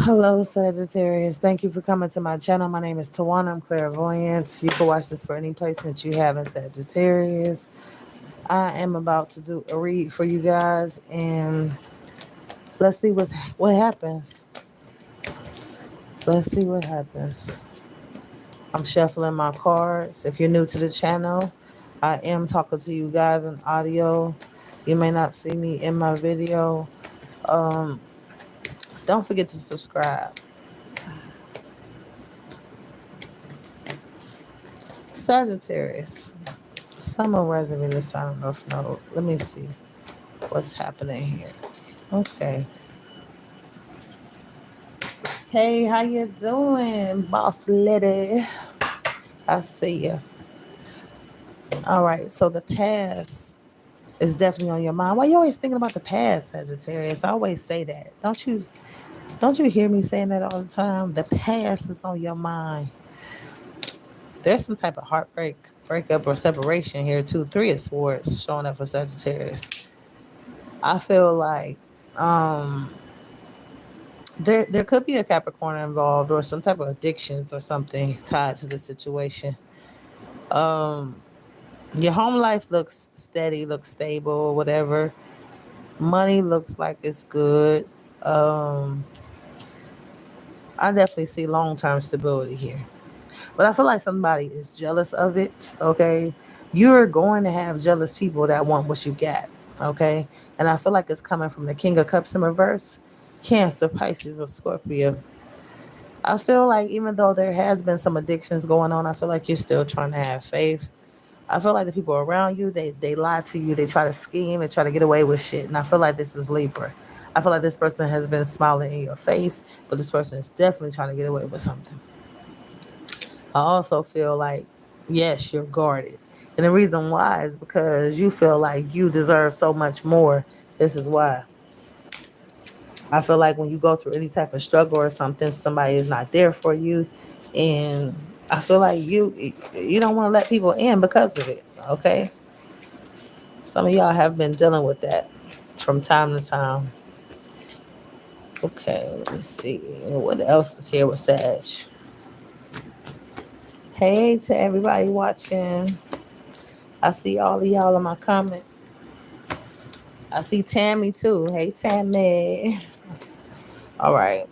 Hello, Sagittarius. Thank you for coming to my channel. My name is Tawana. I'm clairvoyant. You can watch this for any placement you have in Sagittarius. I am about to do a read for you guys, and let's see what happens. Let's see what happens. I'm shuffling my cards. If you're new to the channel, I am talking to you guys in audio. You may not see me in my video. Um, don't forget to subscribe. Sagittarius. Someone resonated this sign of note. Let me see what's happening here. Okay. Hey, how you doing, boss lady? I see you. All right. So the past is definitely on your mind. Why you always thinking about the past, Sagittarius? I always say that. Don't you? Don't you hear me saying that all the time? The past is on your mind. There's some type of heartbreak, breakup, or separation here too. Three of Swords showing up for Sagittarius. I feel like um there could be a Capricorn involved or some type of addictions or something tied to the situation. Um, your home life looks steady, looks stable, whatever. Money looks like it's good. Um, I definitely see long term stability here, but I feel like somebody is jealous of it. Okay, you're going to have jealous people that want what you got. Okay, and I feel like it's coming from the King of Cups in reverse, Cancer, Pisces, or Scorpio. I feel like even though there has been some addictions going on, I feel like you're still trying to have faith. I feel like the people around you, they lie to you, they try to scheme, they try to get away with shit. And I feel like this is Libra. I feel like this person has been smiling in your face, but this person is definitely trying to get away with something. I also feel like, yes, you're guarded. And the reason why is because you feel like you deserve so much more. This is why. I feel like when you go through any type of struggle or something, somebody is not there for you, and I feel like you don't want to let people in because of it. Okay, some of y'all have been dealing with that from time to time. Okay, let me see what else is here with Sag. Hey to everybody watching. I see all of y'all in my comment. I see Tammy too. Hey Tammy. All right.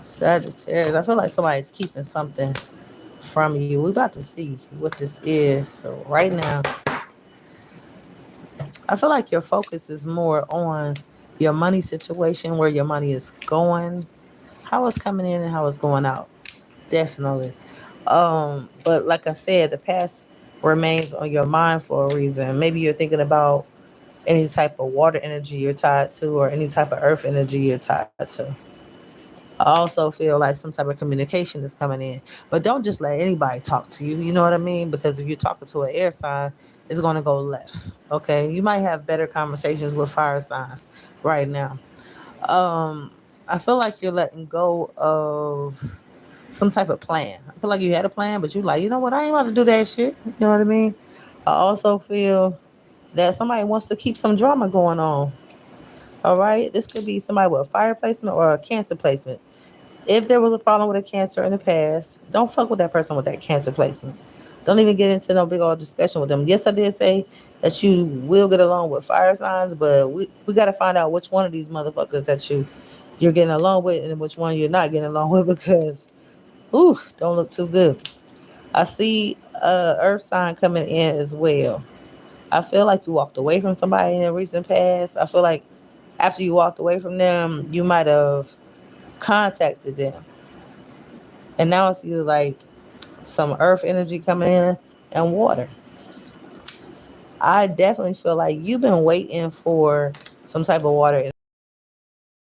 Sagittarius. I feel like somebody's keeping something from you. We're about to see what this is. So right now, I feel like your focus is more on your money situation, where your money is going, how it's coming in and how it's going out. Definitely. But like I said, the past remains on your mind for a reason. Maybe you're thinking about any type of water energy you're tied to or any type of earth energy you're tied to. I also feel like some type of communication is coming in. But don't just let anybody talk to you. You know what I mean? Because if you're talking to an air sign, it's going to go left. Okay. You might have better conversations with fire signs right now. I feel like you're letting go of some type of plan. I feel like you had a plan, but you like, you know what? I ain't about to do that shit. You know what I mean? I also feel that somebody wants to keep some drama going on. All right. This could be somebody with a fire placement or a cancer placement. If there was a problem with a cancer in the past, don't fuck with that person with that cancer placement. Don't even get into no big old discussion with them. Yes, I did say that you will get along with fire signs, but we got to find out which one of these motherfuckers that you're getting along with and which one you're not getting along with because, ooh, don't look too good. I see earth sign coming in as well. I feel like you walked away from somebody in the recent past. I feel like after you walked away from them, you might have contacted them. And now it's either like some earth energy coming in and water. I definitely feel like you've been waiting for some type of water to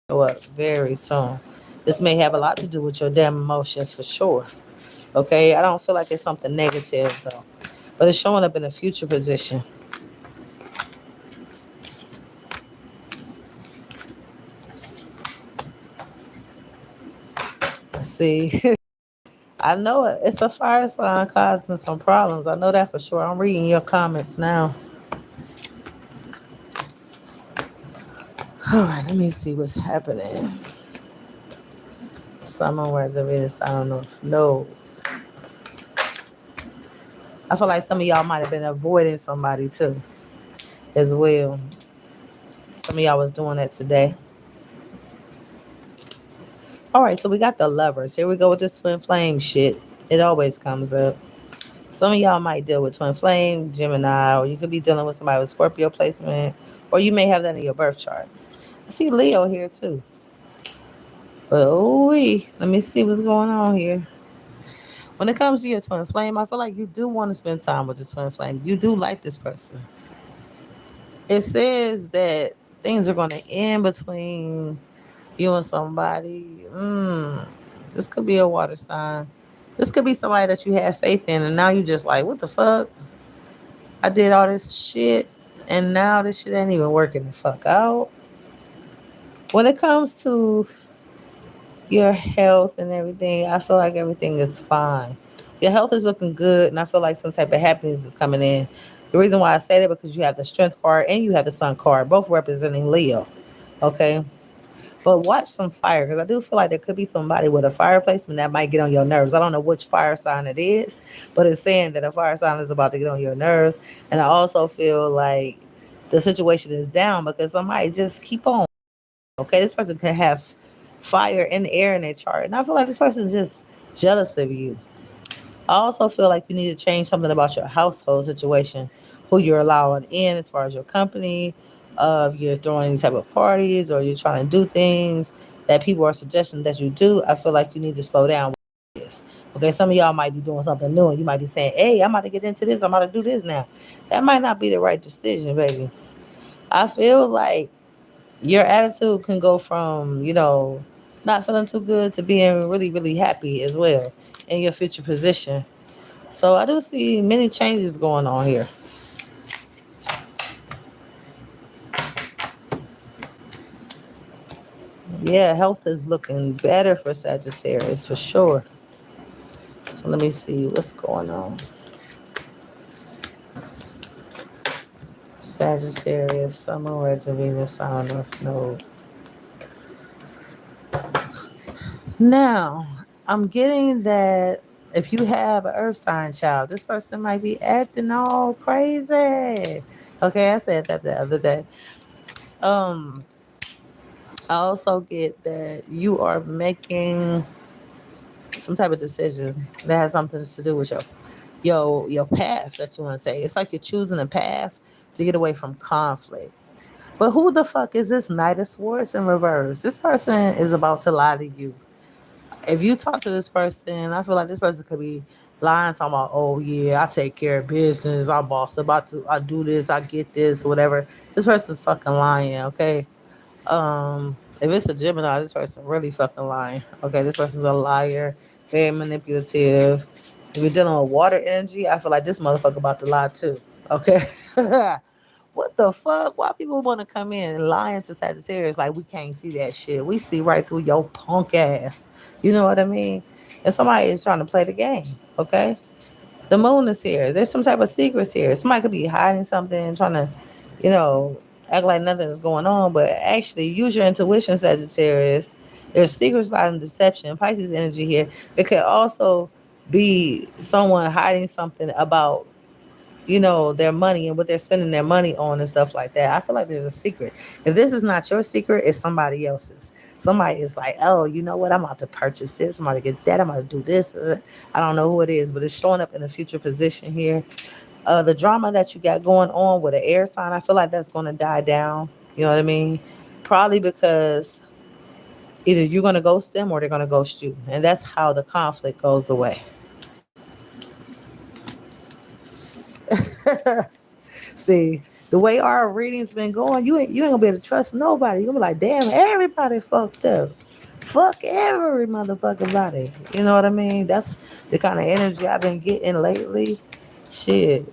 show up very soon. This may have a lot to do with your damn emotions for sure. Okay, I don't feel like it's something negative though, but it's showing up in a future position. Let's see. I know it's a fire sign causing some problems. I know that for sure. I'm reading your comments now. All right, let me see what's happening. Someone wears a Venus. I don't know. No, I feel like some of y'all might have been avoiding somebody too, as well. Some of y'all was doing that today. All right, so we got the lovers. Here we go with this twin flame shit. It always comes up. Some of y'all might deal with twin flame, Gemini, or you could be dealing with somebody with Scorpio placement, or you may have that in your birth chart. I see Leo here too. But ooh, let me see what's going on here. When it comes to your twin flame, I feel like you do want to spend time with this twin flame. You do like this person. It says that things are going to end between you and somebody. This could be a water sign. This could be somebody that you have faith in, and now you just like, what the fuck? I did all this shit, and now this shit ain't even working the fuck out. When it comes to your health and everything, I feel like everything is fine. Your health is looking good, and I feel like some type of happiness is coming in. The reason why I say that because you have the Strength card and you have the Sun card, both representing Leo. Okay, but watch some fire because I do feel like there could be somebody with a fire placement that might get on your nerves. I don't know which fire sign it is, but it's saying that a fire sign is about to get on your nerves. And I also feel like the situation is down because somebody just keep on. Okay, this person could have fire in the air in their chart, and I feel like this person is just jealous of you. I also feel like you need to change something about your household situation, who you're allowing in as far as your company, if you're throwing any type of parties or you're trying to do things that people are suggesting that you do. I feel like you need to slow down with this. Okay, some of y'all might be doing something new and you might be saying, hey, I'm about to get into this, I'm about to do this now. That might not be the right decision, baby. I feel like your attitude can go from, not feeling too good to being really, really happy as well in your future position. So I do see many changes going on here. Yeah, health is looking better for Sagittarius for sure. So let me see what's going on. Sagittarius, Summer, Reds, and Venus, Sign, North Node. Now, I'm getting that if you have an Earth sign child, this person might be acting all crazy. Okay, I said that the other day. Um, I also get that you are making some type of decision that has something to do with your path that you want to say. It's like you're choosing a path to get away from conflict. But who the fuck is this Knight of Swords in reverse? This person is about to lie to you. If you talk to this person, I feel like this person could be lying, talking about, oh yeah, I take care of business, I boss about to, I do this, I get this, whatever. This person's fucking lying, okay? If it's a Gemini, this person really fucking lying. Okay, this person's a liar, very manipulative. If you're dealing with water energy, I feel like this motherfucker about to lie too. Okay. What the fuck? Why people want to come in and lying to Sagittarius like we can't see that shit? We see right through your punk ass. You know what I mean? And somebody is trying to play the game. Okay. The moon is here. There's some type of secrets here. Somebody could be hiding something, trying to, you know, act like nothing is going on, but actually use your intuition, Sagittarius. There's secrets, lies, and deception. Pisces energy here. It could also be someone hiding something about, their money and what they're spending their money on and stuff like that. I feel like there's a secret. If this is not your secret, it's somebody else's. Somebody is like, oh, you know what? I'm about to purchase this. I'm about to get that. I'm about to do this. I don't know who it is, but it's showing up in a future position here. The drama that you got going on with an air sign, I feel like that's going to die down. You know what I mean? Probably because either you're going to ghost them or they're going to ghost you. And that's how the conflict goes away. See, the way our reading's been going, you ain't gonna be able to trust nobody. You're gonna be like, damn, everybody fucked up. Fuck every motherfucking body. You know what I mean? That's the kind of energy I've been getting lately. Shit.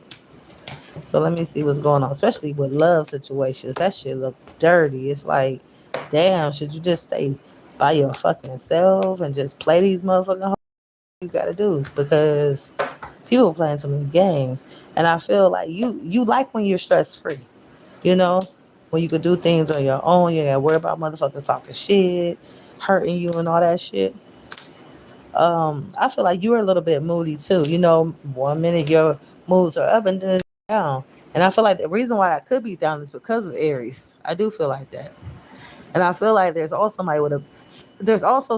So let me see what's going on, especially with love situations. That shit look dirty. It's like, damn, should you just stay by your fucking self and just play these motherfucking hoes you gotta do? Because people playing too many games. And I feel like you like when you're stress free, you know? when you could do things on your own. You gotta worry about motherfuckers talking shit, hurting you, and all that shit. I feel like you're a little bit moody too. You know, one minute your moods are up and then it's down. And I feel like the reason why I could be down is because of Aries. I do feel like that. And I feel like there's also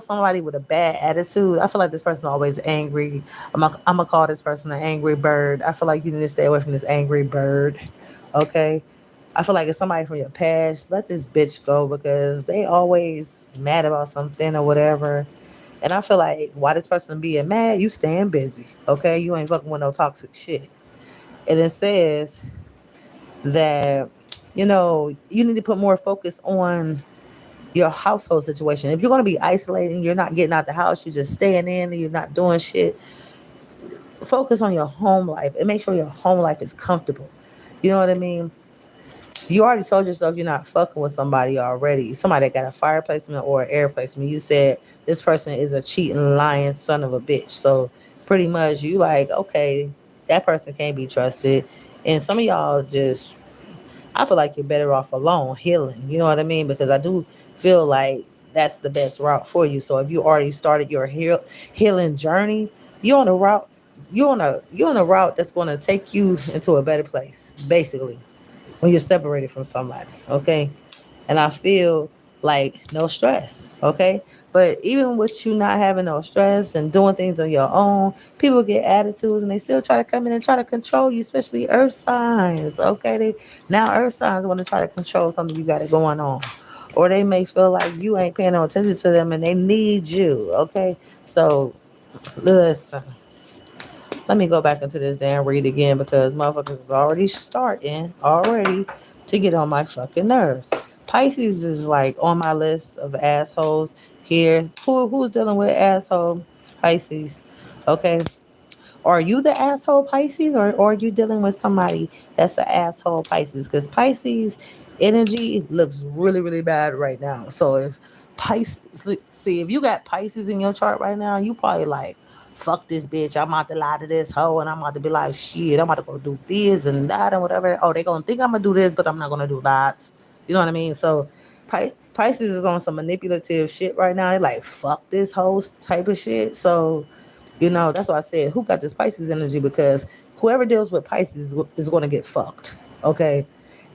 somebody with a bad attitude. I feel like this person always angry. I'm gonna call this person an angry bird. I feel like you need to stay away from this angry bird. Okay. I feel like it's somebody from your past. Let this bitch go because they always mad about something or whatever. And I feel like why this person being mad, you staying busy. Okay. You ain't fucking with no toxic shit. And it says that, you need to put more focus on your household situation. If you're going to be isolating, you're not getting out the house, you're just staying in, and you're not doing shit. Focus on your home life and make sure your home life is comfortable. You know what I mean? You already told yourself you're not fucking with somebody already. Somebody that got a fire placement or an air placement. You said this person is a cheating, lying son of a bitch. So pretty much you like, okay, that person can't be trusted. And some of y'all just, I feel like you're better off alone, healing. You know what I mean? Because I do feel like that's the best route for you. So if you already started your healing journey, you're on a route. You're on a route that's going to take you into a better place, basically, when you're separated from somebody. Okay, and I feel like no stress. Okay, but even with you not having no stress and doing things on your own, people get attitudes and they still try to come in and try to control you, especially earth signs. Okay, now earth signs want to try to control something you got it going on. Or they may feel like you ain't paying no attention to them and they need you. Okay. So listen, let me go back into this damn read again because motherfuckers is already starting already to get on my fucking nerves. Pisces is like on my list of assholes here. Who's dealing with asshole Pisces? Okay. Are you the asshole Pisces, or are you dealing with somebody that's an asshole Pisces? Because Pisces energy looks really, really bad right now. So if Pisces, see, if you got Pisces in your chart right now, you probably like, fuck this bitch. I'm about to lie to this hoe and I'm about to be like, shit, I'm about to go do this and that and whatever. Oh, they going to think I'm going to do this, but I'm not going to do that. You know what I mean? So Pisces is on some manipulative shit right now. They like, fuck this hoe type of shit. So, that's why I said, who got this Pisces energy? Because whoever deals with Pisces is going to get fucked. Okay.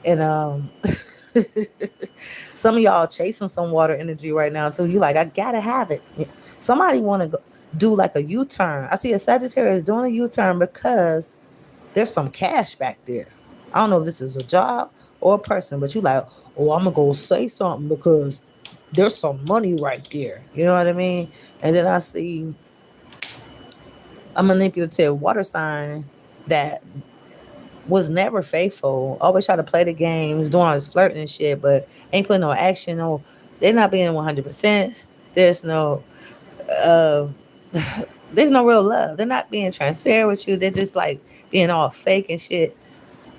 And some of y'all chasing some water energy right now too. You like, I gotta have it. Somebody want to do like a U-turn. I see a Sagittarius doing a U-turn because there's some cash back there. I don't know if this is a job or a person, but you like, oh, I'm gonna go say something because there's some money right there. You know what I mean? And then I see a manipulative water sign that was never faithful, always try to play the games, doing all this flirting and shit, but ain't putting no action. No, they're not being 100%. There's no, uh, there's no real love. They're not being transparent with you. They're just like being all fake and shit.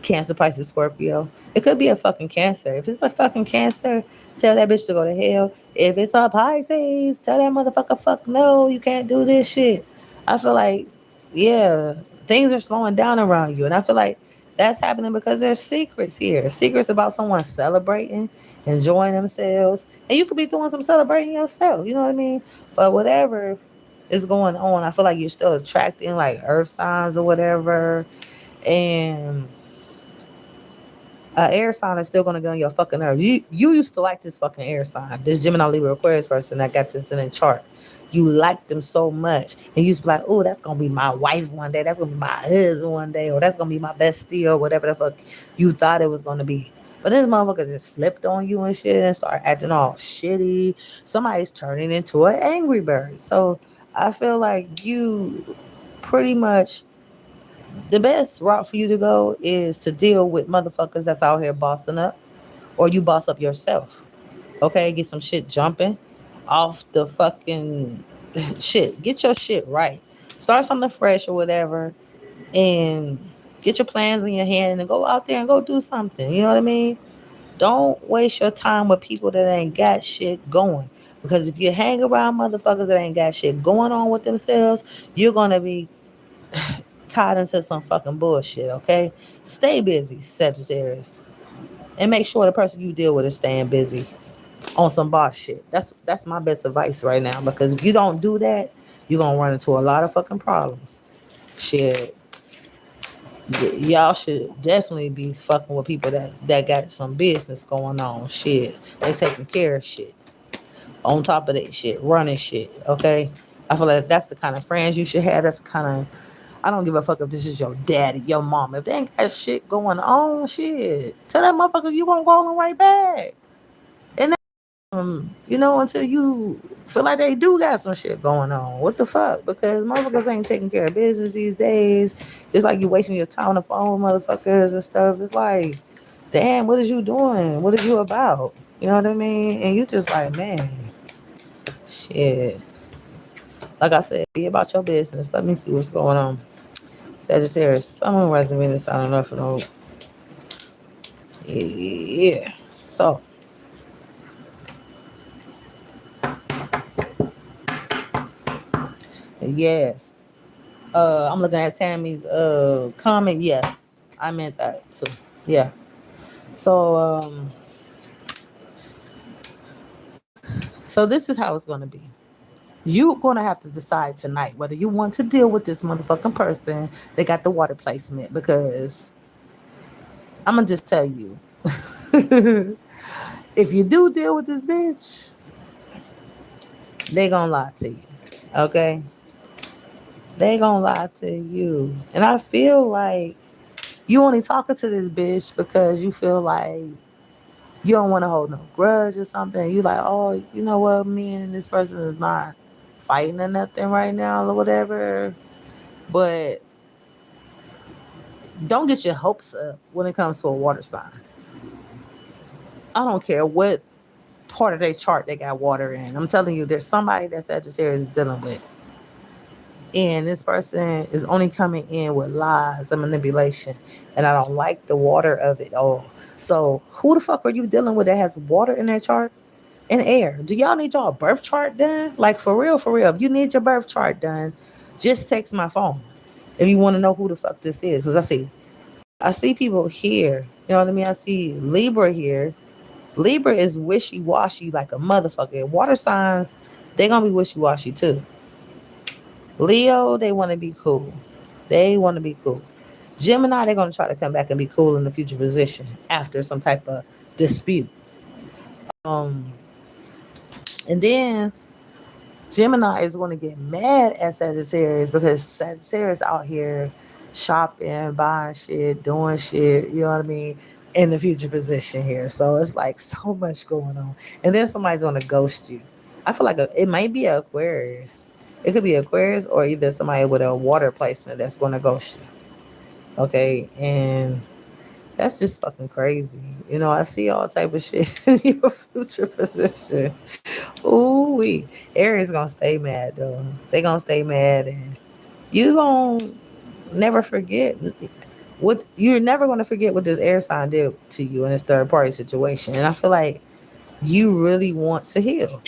Cancer, Pisces, Scorpio. It could be a fucking Cancer. If it's a fucking Cancer, tell that bitch to go to hell. If it's a Pisces, tell that motherfucker, fuck no, you can't do this shit. I feel like, yeah, things are slowing down around you. And I feel like that's happening because there's secrets here. Secrets about someone celebrating, enjoying themselves. And you could be doing some celebrating yourself. You know what I mean? But whatever is going on, I feel like you're still attracting like earth signs or whatever. And air sign is still gonna get on your fucking nerves. You used to like this fucking air sign, this Gemini Libra Aquarius person that got this in a chart. You liked them so much, and you used to be like, "Oh, that's gonna be my wife one day. That's gonna be my husband one day, or that's gonna be my bestie, or whatever the fuck you thought it was gonna be." But this motherfucker just flipped on you and shit and start acting all shitty. Somebody's turning into an angry bird. So I feel like you pretty much the best route for you to go is to deal with motherfuckers that's out here bossing up, or you boss up yourself. Okay, get some shit jumping off the fucking shit. Get your shit right. Start something fresh or whatever, and get your plans in your hand and go out there and go do something. You know what I mean? Don't waste your time with people that ain't got shit going. Because if you hang around motherfuckers that ain't got shit going on with themselves, you're gonna be tied into some fucking bullshit, okay? Stay busy, Sagittarius. and make sure the person you deal with is staying busy on some boss shit. That's my best advice right now, because if you don't do that, you're gonna run into a lot of fucking problems. Shit, y'all should definitely be fucking with people that got some business going on. Shit, they taking care of shit. On top of that shit, running shit. Okay, I feel like that's the kind of friends you should have. That's the kind of, I don't give a fuck if this is your daddy, your mom. If they ain't got shit going on, shit, tell that motherfucker you gonna go on right back. And until you feel like they do got some shit going on. What the fuck? Because motherfuckers ain't taking care of business these days. It's like you wasting your time on the phone with motherfuckers and stuff. It's like, damn, what is you doing? What is you about? You know what I mean? And you just like, man, shit. Like I said, be about your business. Let me see what's going on. Sagittarius, someone resonating this. I don't know if you know. Yeah. So, yes. I'm looking at Tammy's comment. Yes, I meant that too. Yeah. So so this is how it's gonna be. You're gonna have to decide tonight whether you want to deal with this motherfucking person. They got the water placement, because I'm gonna just tell you, if you do deal with this bitch, they gonna lie to you. Okay, they gonna lie to you, and I feel like you only talking to this bitch because you feel like you don't want to hold no grudge or something. You like, oh, you know what, me and this person is not fighting or nothing right now or whatever. But don't get your hopes up when it comes to a water sign. I don't care what part of their chart they got water in. I'm telling you, there's somebody that Sagittarius is dealing with. And this person is only coming in with lies and manipulation. And I don't like the water of it all. So who the fuck are you dealing with that has water in their chart and air? Do y'all need y'all birth chart done? Like for real, for real. If you need your birth chart done, just text my phone if you want to know who the fuck this is. Because I see people here. You know what I mean? I see Libra here. Libra is wishy washy like a motherfucker. Water signs, they gonna be wishy washy too. Leo, they want to be cool. They want to be cool. Gemini, they're gonna try to come back and be cool in the future position after some type of dispute. Um, and then Gemini is going to get mad at Sagittarius because Sagittarius out here shopping, buying shit, doing shit, you know what I mean, in the future position here. So it's like so much going on. And then somebody's going to ghost you. I feel like it might be Aquarius. It could be Aquarius or either somebody with a water placement that's going to ghost you. Okay. And that's just fucking crazy. I see all type of shit in your future position. Ooh, Aries gonna stay mad though. They gonna stay mad, and you gonna never forget what you're never gonna forget what this air sign did to you in this third party situation. And I feel like you really want to heal.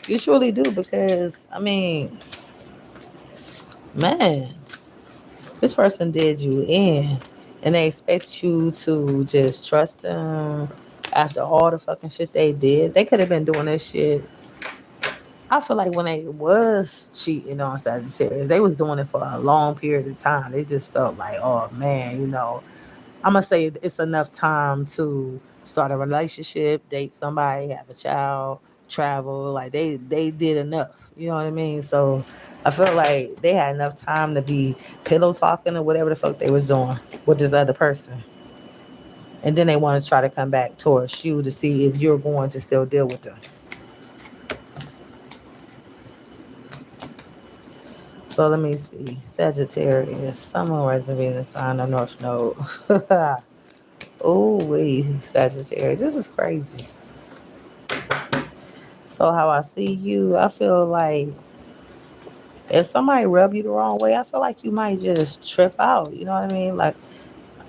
You truly do, because I mean, man, this person did you in, and they expect you to just trust them after all the fucking shit they did. They could have been doing this shit. I feel like when they was cheating on Sagittarius, they was doing it for a long period of time. They just felt like, oh man, I'm gonna say it's enough time to start a relationship, date somebody, have a child, travel. Like they did enough. You know what I mean? So I felt like they had enough time to be pillow talking or whatever the fuck they was doing with this other person. And then they want to try to come back towards you to see if you're going to still deal with them. So let me see. Sagittarius, someone resonating the sign of North Node. Oh, wait, Sagittarius. This is crazy. So, how I see you, I feel like if somebody rub you the wrong way, I feel like you might just trip out. You know what I mean? Like,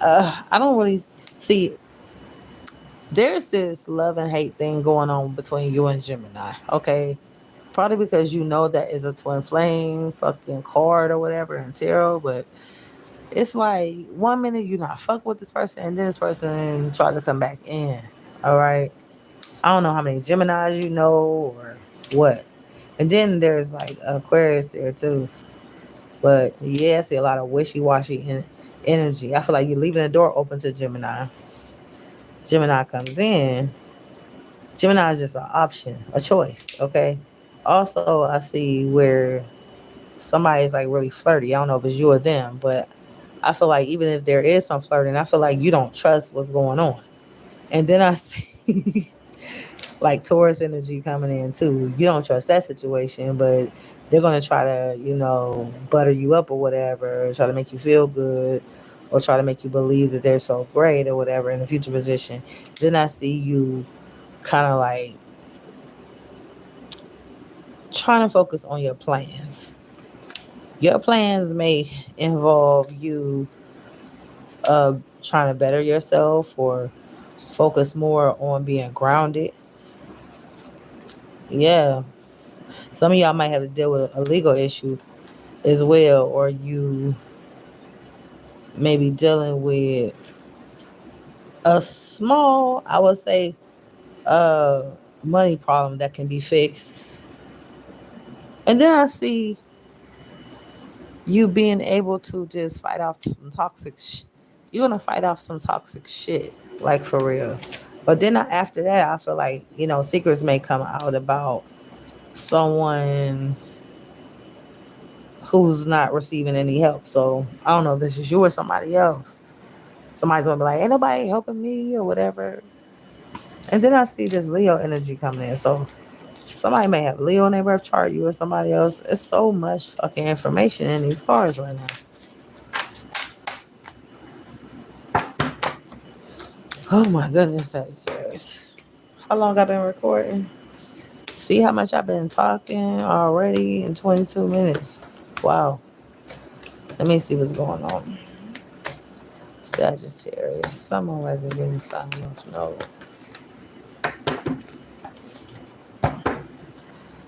I don't really see. There's this love and hate thing going on between you and Gemini. Okay. Probably because you know that is a twin flame fucking card or whatever in tarot, but It's like 1 minute you not fuck with this person, and then this person tries to come back in. All right. I don't know how many Geminis you know or what. And then there's like Aquarius there too. But yeah, I see a lot of wishy washy energy. I feel like you're leaving the door open to Gemini. Gemini comes in. Gemini is just an option, a choice. Okay. Also, I see where somebody's like really flirty. I don't know if it's you or them, but I feel like even if there is some flirting, I feel like you don't trust what's going on. And then I see like Taurus energy coming in too. You don't trust that situation, but they're gonna try to, butter you up or whatever, try to make you feel good, or try to make you believe that they're so great or whatever in the future position. Then I see you kind of like trying to focus on your plans. Your plans may involve you trying to better yourself or focus more on being grounded. Yeah. Some of y'all might have to deal with a legal issue as well, or you may be dealing with a small, I would say, uh, money problem that can be fixed. And then I see you being able to just fight off some you're gonna fight off some toxic shit, like for real. But then after that, I feel like secrets may come out about someone who's not receiving any help. So I don't know if this is you or somebody else. Somebody's gonna be like, "Ain't nobody helping me" or whatever. And then I see this Leo energy coming in. So somebody may have Leo in their birth chart, you or somebody else. It's so much fucking information in these cards right now. Oh my goodness, Sagittarius. How long I've been recording? See how much I've been talking already in 22 minutes. Wow. Let me see what's going on. Sagittarius. Someone wasn't getting sign off. No.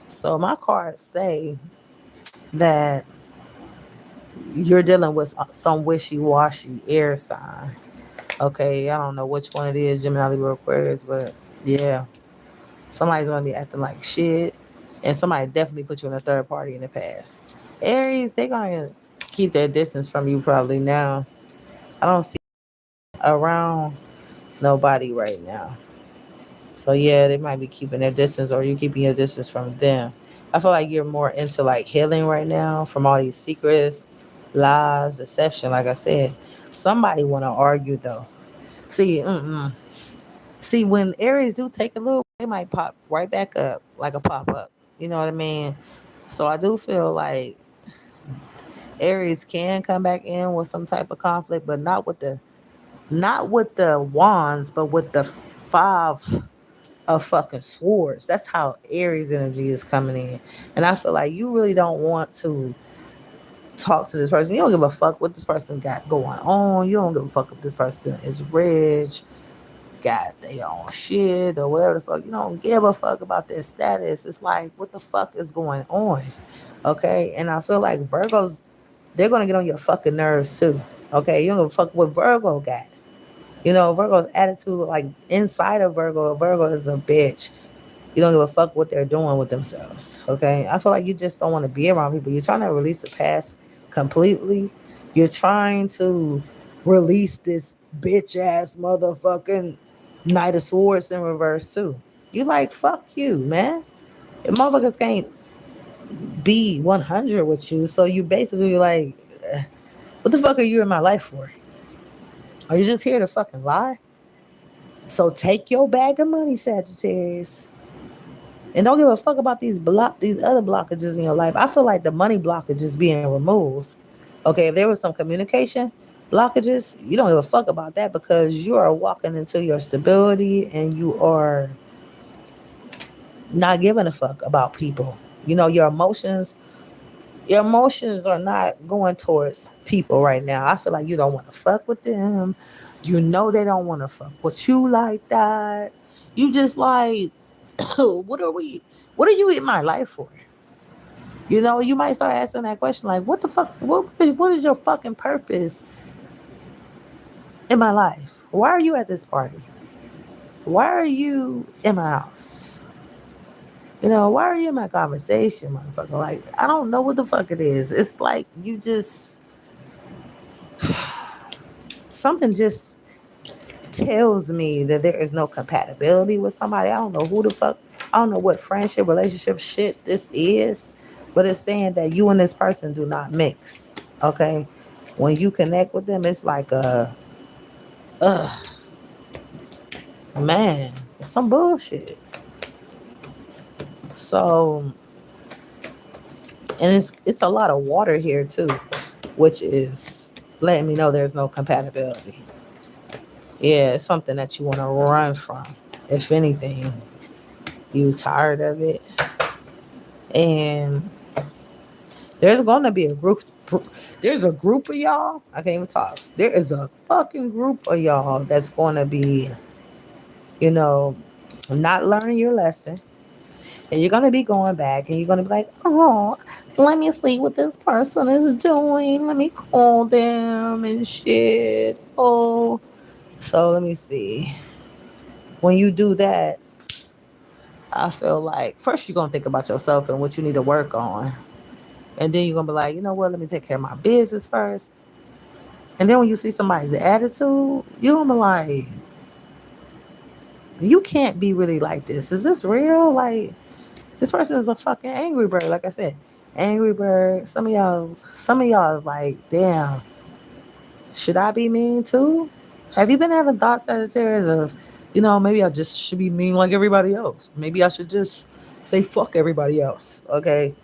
So my cards say that you're dealing with some wishy-washy air sign. Okay, I don't know which one it is, Gemini, Libra, Aquarius, but yeah, somebody's gonna be acting like shit, and somebody definitely put you in a third party in the past. Aries, they're gonna keep their distance from you probably now. I don't see around nobody right now. So yeah, they might be keeping their distance, or you keeping your distance from them. I feel like you're more into like healing right now from all these secrets, lies, deception. Like I said, somebody want to argue though. See, see when Aries do take a little, they might pop right back up like a pop up. You know what I mean? So I do feel like Aries can come back in with some type of conflict, but not with the wands, but with the five of fucking swords. That's how Aries energy is coming in. And I feel like you really don't want to talk to this person. You don't give a fuck what this person got going on. You don't give a fuck if this person is rich, got their own shit, or whatever the fuck. You don't give a fuck about their status. It's like, what the fuck is going on? Okay? And I feel like Virgos, they're going to get on your fucking nerves too. Okay? You don't give a fuck what Virgo got. Virgo's attitude, like inside of Virgo is a bitch. You don't give a fuck what they're doing with themselves. Okay. I feel like you just don't want to be around people. You're trying to release the past completely. You're trying to release this bitch ass motherfucking Knight of Swords in reverse too. You like, fuck you, man. If motherfuckers can't be 100 with you, so you basically like, what the fuck are you in my life for? Are you just here to fucking lie? So take your bag of money, Sagittarius. And don't give a fuck about these other blockages in your life. I feel like the money blockage is being removed. Okay, if there was some communication blockages, you don't give a fuck about that because you are walking into your stability and you are not giving a fuck about people. Your emotions are not going towards people right now. I feel like you don't want to fuck with them. They don't want to fuck with you like that. You just like, what are you in my life for? You might start asking that question like, what the fuck, what is your fucking purpose in my life? Why are you at this party? Why are you in my house? Why are you in my conversation, motherfucker? Like, I don't know what the fuck it is. It's like you just, something just tells me that there is no compatibility with somebody. I don't know who the fuck, I don't know what friendship, relationship shit this is, but it's saying that you and this person do not mix. Okay? When you connect with them, it's like man, it's some bullshit. So, and it's a lot of water here too, which is letting me know there's no compatibility. Yeah, it's something that you want to run from. If anything, you tired of it, and there's gonna be a group. There's a group of y'all. I can't even talk. There is a fucking group of y'all that's gonna be, you know, not learning your lesson, and you're gonna be going back, and you're gonna be like, oh, let me see what this person is doing. Let me call them and shit. Oh, so let me see. When you do that, I feel like first you're gonna think about yourself and what you need to work on. And then you're gonna be like, you know what, let me take care of my business first. And then when you see somebody's attitude, you're gonna be like, you can't be really like this. Is this real? Like, this person is a fucking angry bird. Like I said, angry bird. Some of y'all is like, damn, should I be mean too? Have you been having thoughts, Sagittarius, of, maybe I just should be mean like everybody else. Maybe I should just say fuck everybody else. Okay.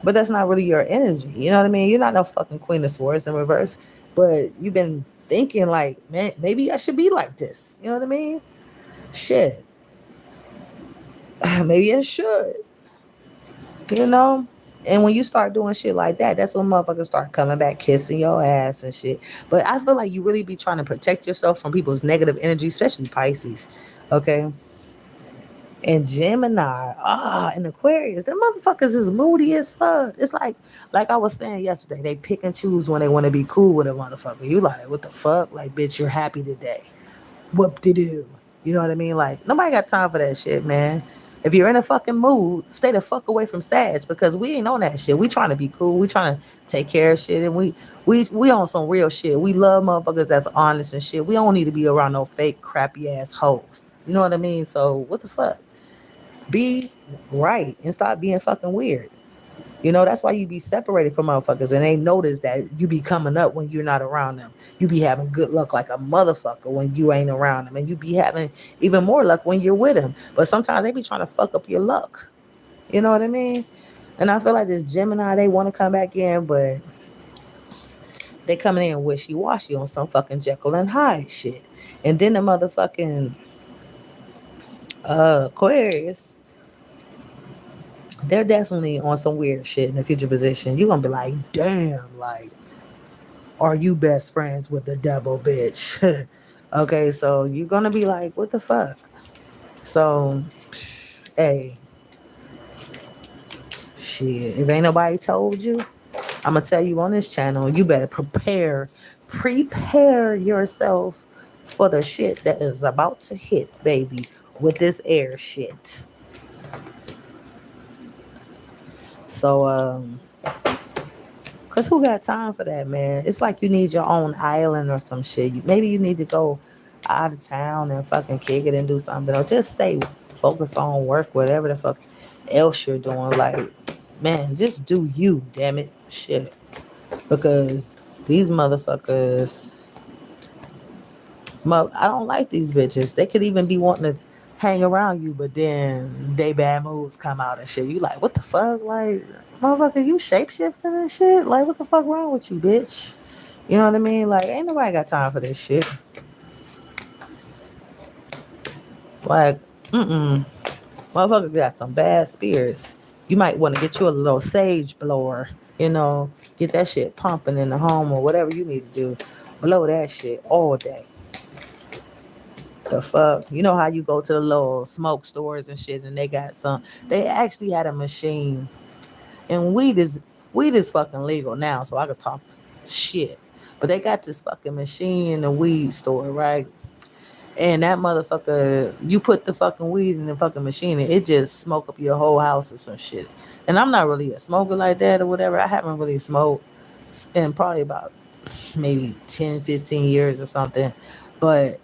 But that's not really your energy. You know what I mean? You're not no fucking Queen of Swords in reverse. But you've been thinking like, man, maybe I should be like this. You know what I mean? Shit. Maybe I should. You know? And when you start doing shit like that, that's when motherfuckers start coming back, kissing your ass and shit. But I feel like you really be trying to protect yourself from people's negative energy, especially Pisces. Okay? And Gemini, and Aquarius, them motherfuckers is moody as fuck. It's like I was saying yesterday, they pick and choose when they want to be cool with a motherfucker. You like, what the fuck? Like, bitch, you're happy today. Whoop de doo. You know what I mean? Like, nobody got time for that shit, man. If you're in a fucking mood, stay the fuck away from Sag because we ain't on that shit. We trying to be cool. We trying to take care of shit, and we on some real shit. We love motherfuckers that's honest and shit. We don't need to be around no fake crappy ass hoes. You know what I mean? So what the fuck? Be right and stop being fucking weird. That's why you be separated from motherfuckers and they notice that you be coming up when you're not around them. You be having good luck like a motherfucker when you ain't around them. And you be having even more luck when you're with them. But sometimes they be trying to fuck up your luck. You know what I mean? And I feel like this Gemini, they want to come back in, but they coming in wishy-washy on some fucking Jekyll and Hyde shit. And then the motherfucking Aquarius, they're definitely on some weird shit in the future position. You're gonna be like, damn, like, are you best friends with the devil, bitch? Okay, so you're gonna be like, what the fuck? So, hey, shit, if ain't nobody told you, I'm gonna tell you on this channel, you better prepare yourself for the shit that is about to hit, baby, with this air shit. So, cause who got time for that, man? It's like you need your own island or some shit. Maybe you need to go out of town and fucking kick it and do something, or just stay focused on work, whatever the fuck else you're doing. Like, man, just do you, damn it, shit. Because these motherfuckers, I don't like these bitches. They could even be wanting to hang around you, but then they bad moves come out and shit. You like, what the fuck? Like, motherfucker, you shapeshifting and shit? Like, what the fuck wrong with you, bitch? You know what I mean? Like, ain't nobody got time for this shit. Like, motherfucker got some bad spirits. You might want to get you a little sage blower, get that shit pumping in the home or whatever you need to do. Blow that shit all day. The fuck? You know how you go to the little smoke stores and shit and they actually had a machine, and weed is fucking legal now, so I could talk shit. But they got this fucking machine in the weed store, right? And that motherfucker, you put the fucking weed in the fucking machine and it just smoke up your whole house or some shit. And I'm not really a smoker like that or whatever. I haven't really smoked in probably about maybe 10, 15 years or something. But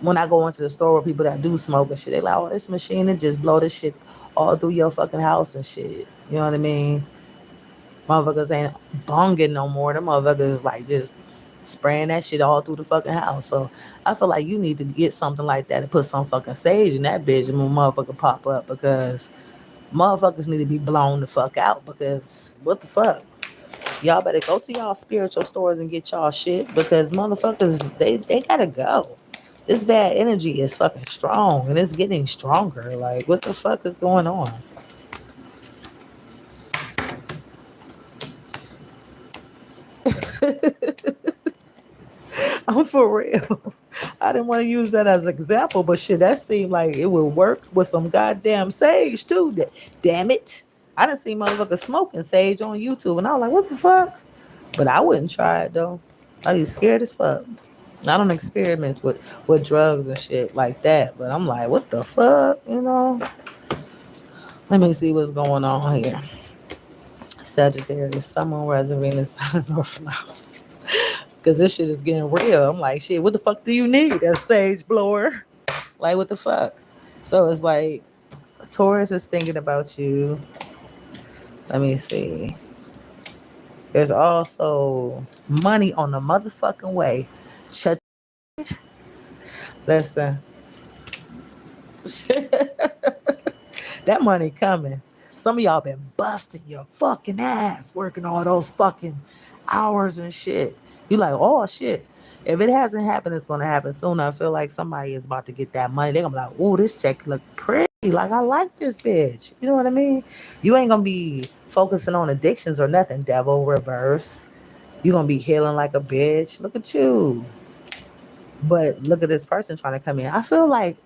when I go into the store with people that do smoke and shit, they like, oh, this machine, it just blow this shit all through your fucking house and shit. You know what I mean? Motherfuckers ain't bonging no more. Them motherfuckers like just spraying that shit all through the fucking house. So I feel like you need to get something like that and put some fucking sage in that bitch and when motherfucker pop up because motherfuckers need to be blown the fuck out because what the fuck? Y'all better go to y'all spiritual stores and get y'all shit because motherfuckers they gotta go. This bad energy is fucking strong and it's getting stronger. Like what the fuck is going on? I'm for real. I didn't want to use that as an example, but shit, that seemed like it would work with some goddamn sage too. Damn it. I done seen motherfuckers smoking sage on YouTube and I was like, what the fuck? But I wouldn't try it though. I'd be scared as fuck. I don't experiment with drugs and shit like that, but I'm like, what the fuck, you know? Let me see what's going on here. Sagittarius, someone reserving the sun or flower. Because this shit is getting real. I'm like, shit, what the fuck do you need? A sage blower? Like, what the fuck? So it's like, Taurus is thinking about you. Let me see. There's also money on the motherfucking way. Shut. Listen. That money coming. Some of y'all been busting your fucking ass working all those fucking hours and shit. You like, oh shit. If it hasn't happened, it's gonna happen soon. I feel like somebody is about to get that money. They're gonna be like, oh, this check look pretty. Like I like this bitch. You know what I mean? You ain't gonna be focusing on addictions or nothing, devil reverse. You gonna be healing like a bitch. Look at you. But look at this person trying to come in. I feel like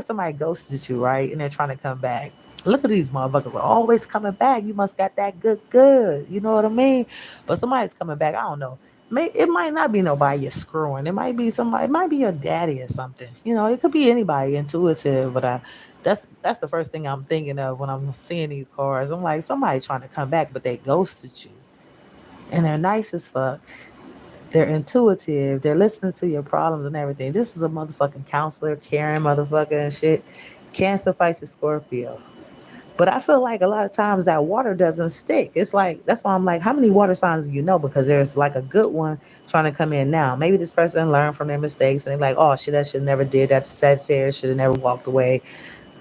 somebody ghosted you, right? And they're trying to come back. Look at these motherfuckers always coming back. You must got that good. You know what I mean? But somebody's coming back. I don't know. It might not be nobody you're screwing. It might be somebody. It might be your daddy or something. You know, it could be anybody intuitive. But that's the first thing I'm thinking of when I'm seeing these cards. I'm like somebody trying to come back, but they ghosted you, and they're nice as fuck. They're intuitive. They're listening to your problems and everything. This is a motherfucking counselor, caring motherfucker and shit. Cancer, Pisces, Scorpio. But I feel like a lot of times that water doesn't stick. It's like, that's why I'm like, how many water signs do you know? Because there's like a good one trying to come in now. Maybe this person learned from their mistakes and they're like, oh shit, that should never did. That's Sagittarius, should have never walked away.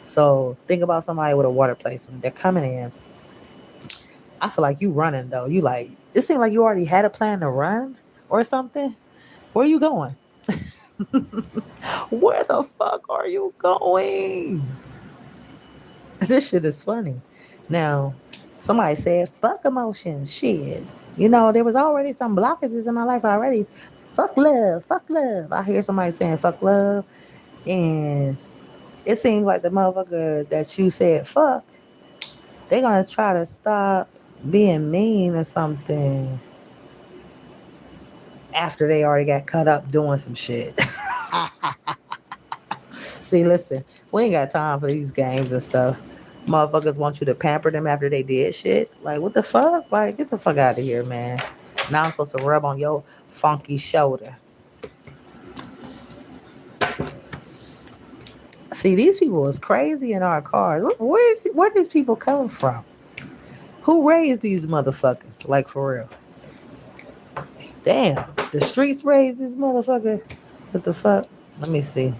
So think about somebody with a water placement. They're coming in. I feel like you running though. You like, it seems like you already had a plan to run or something. Where are you going? Where the fuck are you going? This shit is funny. Now, somebody said, fuck emotions. Shit. You know, there was already some blockages in my life already. Fuck love. Fuck love. I hear somebody saying fuck love. And it seems like the motherfucker that you said fuck, they're going to try to stop being mean or something after they already got cut up doing some shit. See, listen, we ain't got time for these games and stuff. Motherfuckers want you to pamper them after they did shit. Like, what the fuck? Like, get the fuck out of here, man. Now I'm supposed to rub on your funky shoulder. See, these people is crazy in our cars. Where these people come from? Who raised these motherfuckers? Like, for real. Damn. The streets raised this motherfucker. What the fuck? Let me see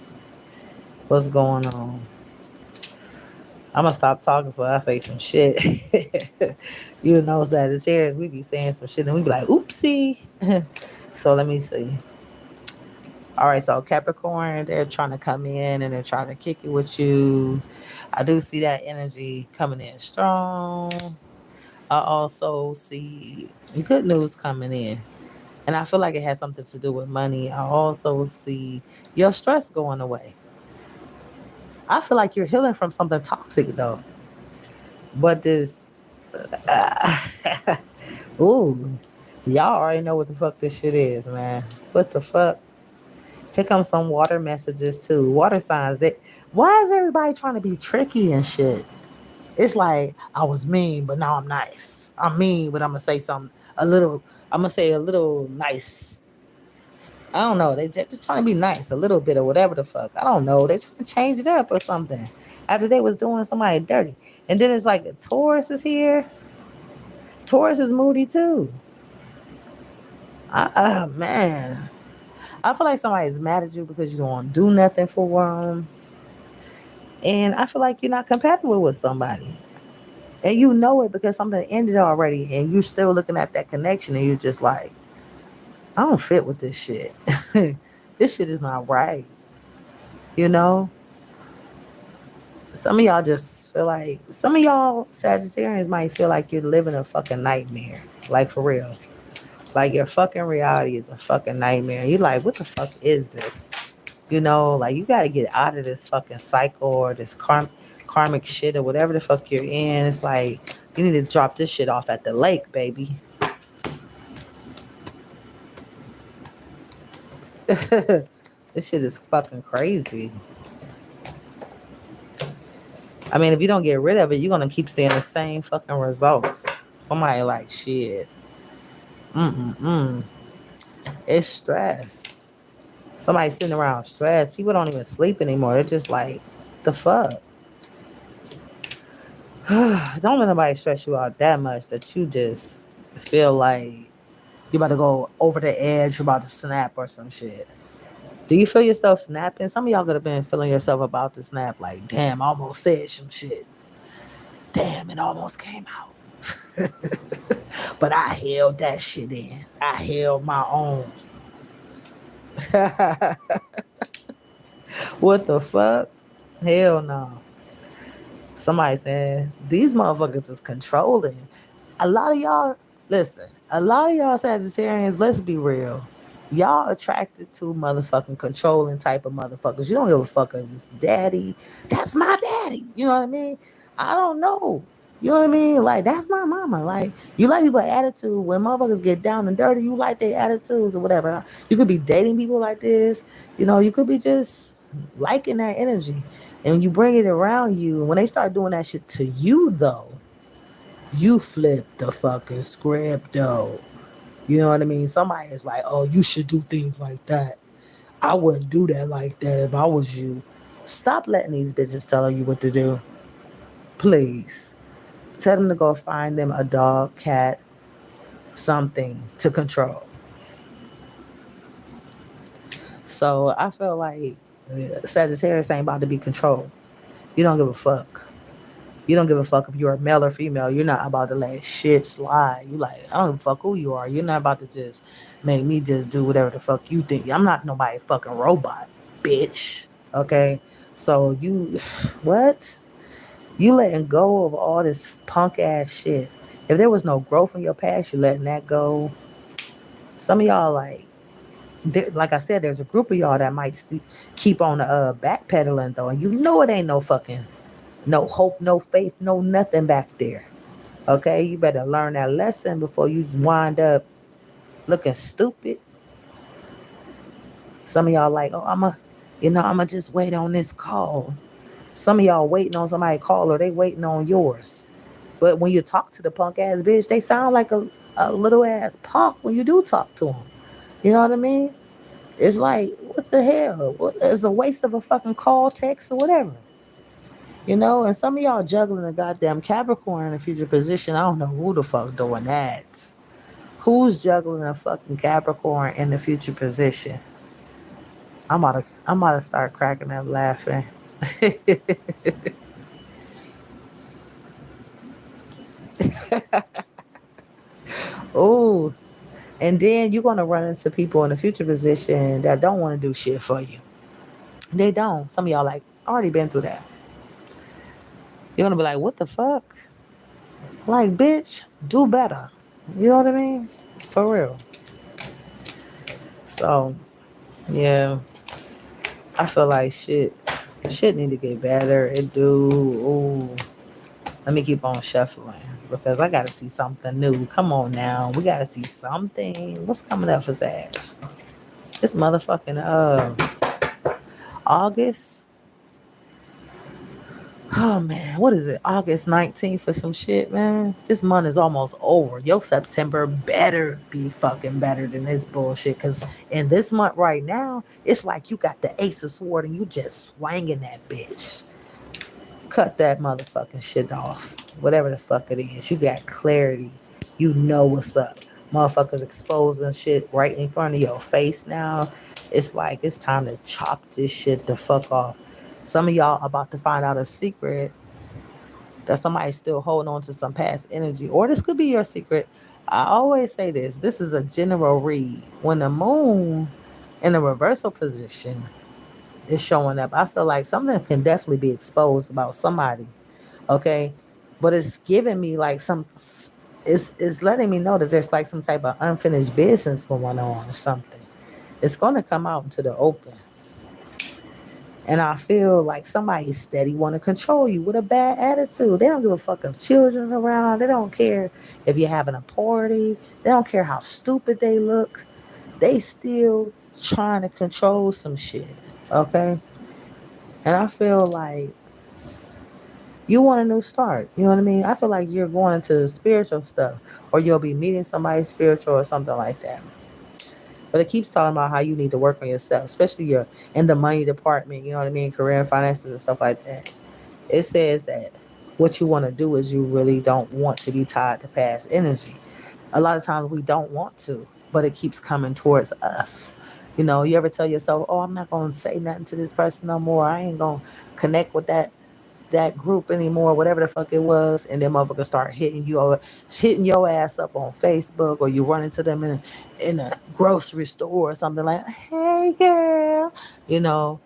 what's going on. I'm gonna stop talking before I say some shit. You know, Sagittarius, we be saying some shit and we be like, oopsie. So let me see. All right, so Capricorn, they're trying to come in and they're trying to kick it with you. I do see that energy coming in strong. I also see good news coming in. And I feel like it has something to do with money. I also see your stress going away. I feel like you're healing from something toxic though. But this, ooh, Y'all already know what the fuck this shit is, man. What the fuck? Here comes some water messages too. Water signs. Why is everybody trying to be tricky and shit? It's like I was mean, but now I'm nice. I'm mean, but I'm gonna say something a little. I'm gonna say a little nice. I don't know. They just trying to be nice a little bit or whatever the fuck. I don't know. They trying to change it up or something. After they was doing somebody dirty, and then it's like Taurus is here. Taurus is moody too. Man, I feel like somebody's mad at you because you don't do nothing for them, and I feel like you're not compatible with somebody. And you know it because something ended already, and you're still looking at that connection, and you're just like, I don't fit with this shit. This shit is not right. You know, some of y'all just feel like some of y'all Sagittarians might feel like you're living a fucking nightmare, like for real. Like your fucking reality is a fucking nightmare. You like, what the fuck is this? You know, like you got to get out of this fucking cycle or this karmic shit or whatever the fuck you're in. It's like you need to drop this shit off at the lake, baby. This shit is fucking crazy. I mean, if you don't get rid of it, you're gonna keep seeing the same fucking results. Somebody like shit. Mm-mm-mm. It's stress. Somebody sitting around stressed. People don't even sleep anymore. They're just like, the fuck. Don't let nobody stress you out that much that you just feel like you're about to go over the edge, you're about to snap or some shit. Do you feel yourself snapping? Some of y'all could have been feeling yourself about to snap, like, damn, I almost said some shit. Damn, it almost came out. But I held that shit in. I held my own. What the fuck? Hell no. Somebody saying these motherfuckers is controlling. A lot of y'all, listen, a lot of y'all Sagittarians, let's be real. Y'all attracted to motherfucking controlling type of motherfuckers. You don't give a fuck if it's daddy. That's my daddy. You know what I mean? I don't know. You know what I mean? Like, that's my mama. Like, you like people attitude. When motherfuckers get down and dirty, you like their attitudes or whatever. You could be dating people like this. You know, you could be just liking that energy. And when you bring it around you, when they start doing that shit to you, though, you flip the fucking script, though. You know what I mean? Somebody is like, oh, you should do things like that. I wouldn't do that like that if I was you. Stop letting these bitches tell you what to do. Please. Tell them to go find them a dog, cat, something to control. So I feel like Sagittarius ain't about to be controlled. You don't give a fuck. You don't give a fuck if you're a male or female. You're not about to let shit slide. You like, I don't give a fuck who you are. You're not about to just make me just do whatever the fuck you think. I'm not nobody fucking robot, bitch. Okay? So you, what? You letting go of all this punk ass shit. If there was no growth in your past, you letting that go. Some of y'all like I said, there's a group of y'all that might keep on backpedaling though, and you know it ain't no fucking no hope, no faith, no nothing back there. Okay, you better learn that lesson before you wind up looking stupid. Some of y'all like, oh, I'ma just wait on this call. Some of y'all waiting on somebody to call or they waiting on yours. But when you talk to the punk ass bitch, they sound like a little ass punk when you do talk to them. You know what I mean? It's like, what the hell? It's a waste of a fucking call, text, or whatever. You know, and some of y'all juggling a goddamn Capricorn in a future position. I don't know who the fuck doing that. Who's juggling a fucking Capricorn in the future position? I'm about to start cracking up laughing. Oh, and then you're gonna run into people in the future position that don't want to do shit for you. They don't. Some of y'all like already been through that. You're gonna be like, what the fuck? Like, bitch, do better. You know what I mean? For real. So, yeah, I feel like shit need to get better. It do. Ooh. Let me keep on shuffling. because I gotta see something new. Come on now, we gotta see something. What's coming up for Sag? This motherfucking August. Oh man, what is it? August 19th for some shit, man. This month is almost over. Your September better be fucking better than this bullshit. Cause in this month right now, it's like you got the Ace of Sword and you just swinging that bitch. Cut that motherfucking shit off. Whatever the fuck it is. You got clarity. You know what's up. Motherfuckers exposing shit right in front of your face now. It's like it's time to chop this shit the fuck off. Some of y'all about to find out a secret that somebody's still holding on to some past energy. Or this could be your secret. I always say this. This is a general read. When the moon in a reversal position is showing up, I feel like something can definitely be exposed about somebody. Okay. But it's giving me like some it's letting me know that there's like some type of unfinished business going on or something. It's gonna come out into the open. And I feel like somebody steady want to control you with a bad attitude. They don't give a fuck if children around. They don't care if you're having a party. They don't care how stupid they look. They still trying to control some shit. Okay. And I feel like you want a new start. You know what I mean? I feel like you're going into spiritual stuff, or you'll be meeting somebody spiritual or something like that. But it keeps talking about how you need to work on yourself, especially you're in the money department, you know what I mean, career and finances and stuff like that. It says that what you want to do is you really don't want to be tied to past energy. A lot of times we don't want to, but it keeps coming towards us. You know, you ever tell yourself, "Oh, I'm not gonna say nothing to this person no more. I ain't gonna connect with that group anymore," whatever the fuck it was, and then motherfuckers start hitting your ass up on Facebook, or you run into them in a grocery store or something like, "Hey girl," you know,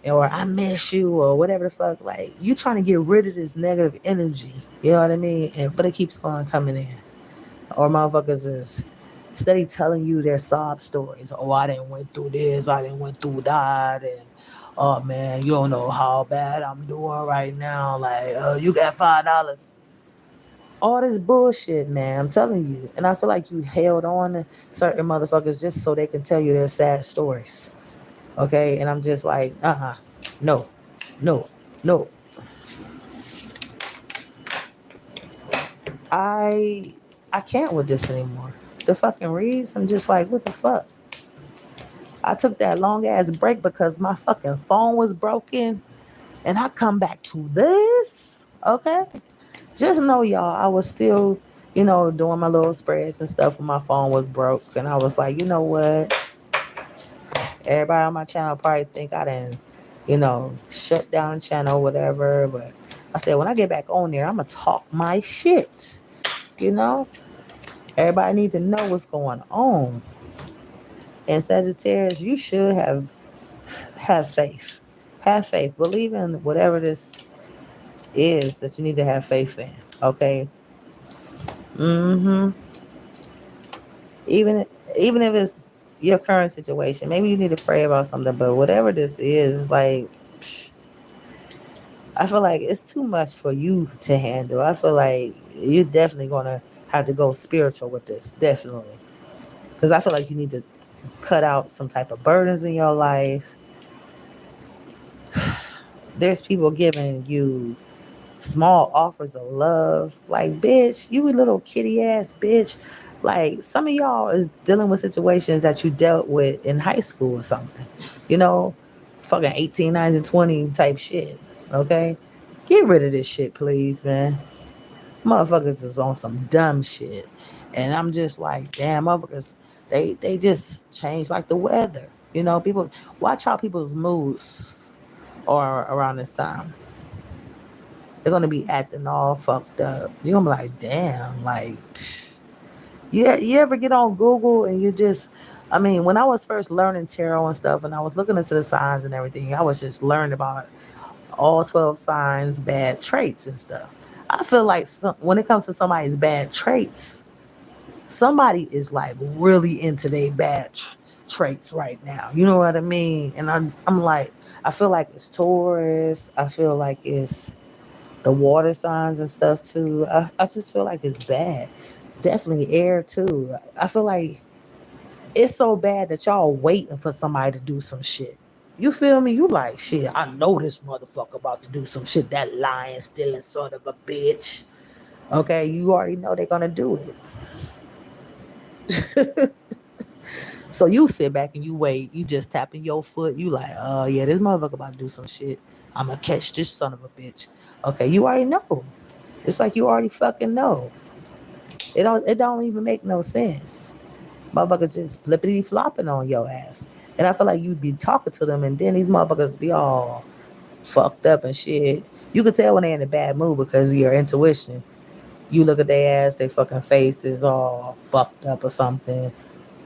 or "I miss you," or whatever the fuck. Like you trying to get rid of this negative energy, you know what I mean? And but it keeps on coming in. Or motherfuckers is steady telling you their sob stories. "Oh, I didn't went through this, I didn't went through that, and oh man, you don't know how bad I'm doing right now. Like, you got $5." All this bullshit, man. I'm telling you. And I feel like you held on to certain motherfuckers just so they can tell you their sad stories. Okay? And I'm just like, no, no, no. I I can't with this anymore. The fucking reads, I'm just like, what the fuck? I took that long ass break because my fucking phone was broken, and I come back to this. Okay? Just know, y'all, I was still, doing my little spreads and stuff when my phone was broke. And I was like, you know what? Everybody on my channel probably think I didn't, shut down the channel, whatever. But I said, when I get back on there, I'm going to talk my shit. You know? Everybody need to know what's going on. And Sagittarius, you should have faith. Have faith. Believe in whatever this is that you need to have faith in. Okay? Mm-hmm. even even if it's your current situation, maybe you need to pray about something. But whatever this is, like, psh, I feel like it's too much for you to handle. I feel like you're definitely gonna have to go spiritual with this, definitely, because I feel like you need to cut out some type of burdens in your life. There's people giving you small offers of love. Like, bitch, you a little kitty ass bitch. Like, some of y'all is dealing with situations that you dealt with in high school or something. You know, fucking 18, 19, 20 type shit. Okay? Get rid of this shit, please, man. Motherfuckers is on some dumb shit. And I'm just like, damn, motherfuckers, they just change like the weather. People watch how people's moods are around this time. They're gonna be acting all fucked up. You're gonna be like, damn, like, psh. You ever get on Google and you just, I mean, when I was first learning tarot and stuff, and I was looking into the signs and everything, I was just learning about all 12 signs, bad traits and stuff. I feel like when it comes to somebody's bad traits, somebody is like really into their bad traits right now. You know what I mean? And I'm like, I feel like it's Taurus. I feel like it's The water signs and stuff too. I just feel like it's bad. Definitely air too. I feel like it's so bad that y'all waiting for somebody to do some shit. You feel me? You like shit. I know this motherfucker about to do some shit. That lying, stealing son of a bitch. Okay, you already know they're gonna do it. So you sit back and you wait. You just tapping your foot. You like, oh yeah, this motherfucker about to do some shit. I'ma catch this son of a bitch. Okay, you already know. It's like you already fucking know. It don't even make no sense. Motherfucker just flippity flopping on your ass. And I feel like you'd be talking to them and then these motherfuckers be all fucked up and shit. You could tell when they're in a bad mood because of your intuition. You look at their ass, their fucking face is all fucked up or something.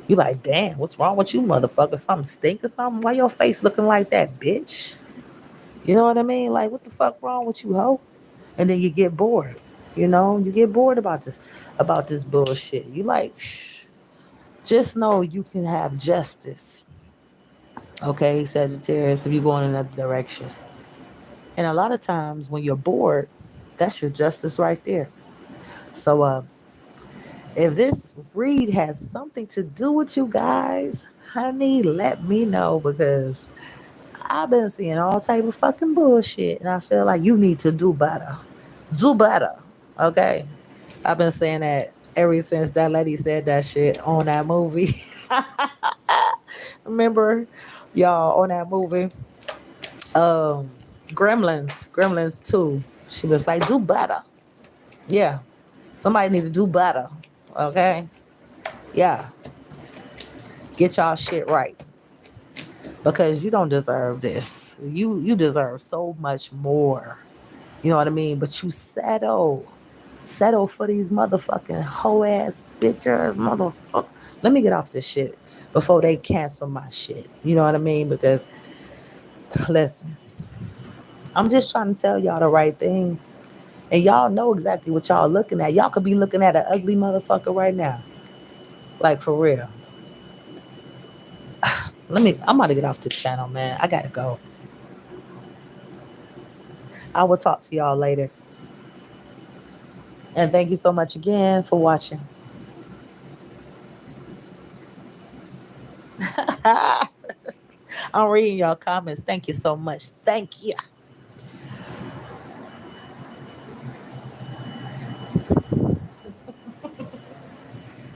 You like, damn, what's wrong with you, motherfucker? Something stink or something? Why your face looking like that, bitch? You know what I mean? Like, what the fuck wrong with you, hoe? And then you get bored. You get bored about this bullshit. You like, shh, just know you can have justice. Okay, Sagittarius, if you're going in that direction. And a lot of times when you're bored, that's your justice right there. So if this read has something to do with you guys, honey, let me know because I've been seeing all type of fucking bullshit and I feel like you need to do better. Do better. Okay? I've been saying that ever since that lady said that shit on that movie. Remember y'all on that movie? Um Gremlins 2. She was like, do better. Yeah. Somebody need to do better. Okay? Yeah. Get y'all shit right. Because you don't deserve this. You deserve so much more. You know what I mean? But you settle for these motherfucking hoe ass bitch ass motherfucker. Let me get off this shit before they cancel my shit. You know what I mean? Because listen, I'm just trying to tell y'all the right thing. And y'all know exactly what y'all looking at. Y'all could be looking at an ugly motherfucker right now. Like for real. I'm about to get off the channel, man. I gotta go. I will talk to y'all later. And thank you so much again for watching. I'm reading y'all comments. Thank you so much. Thank you.